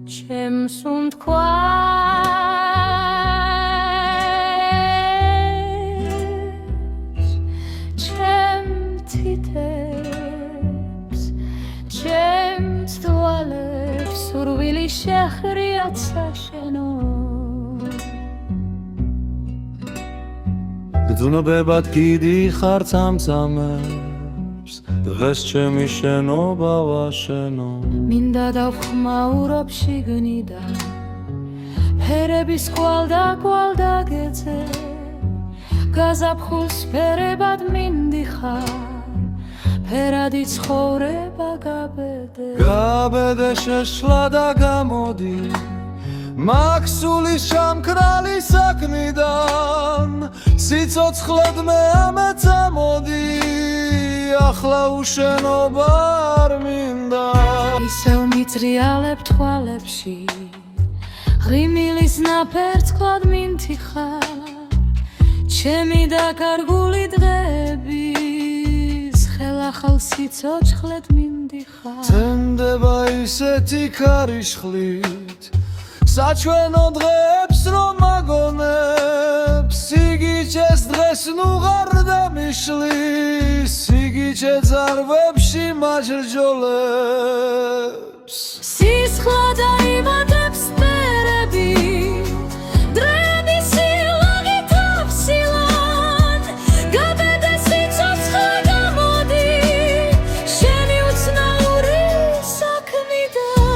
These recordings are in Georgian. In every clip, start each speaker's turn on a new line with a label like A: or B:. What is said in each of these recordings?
A: ჩემს უთქვა ჩემს თვალებს სურვილი შეხრიათ საშენო
B: გძნობებად გიდიხარ წამწამებს დღეს ჩემი შენობა ვაშენო
A: მინდა დავხმაურობ შიგნიდან ფერების კვალ და გეძე გაზაფხულს ფერებად მინდიხარ ფერადი ცხოვრება
B: გაბედე შეშლა და გამოდი მაქსულის შამქრალი საქმიდან სიცოცხლედ მე ამეწამოდი ახლა უშენობა არ მინდა
A: ისევ მიძრიალებ თვალებში ღრიმილის ნაფერწყლად მინთიხარ ჩემი დაკარგული დღეების ხელახალ სიცოცხლედ მინდიხარ
B: თენდება ისეთი ქარიშხლით საჩვენო დღეებს რომ მაგონებს სიგიჩეს დღეს ნუ ღარ დამიშლის სიგიჩე ძარვებში მაჯრჯოლებს
A: სისხლა დაიმატებს ფერები დრეების სილაღით ავსილან გაბედე სიცოცხლე გამოდი შენი უცნაური საქმიდან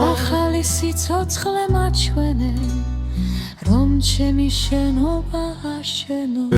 A: ახალი სიცოცხლე მაჩვენე რომ ჩემი შენობა აშენო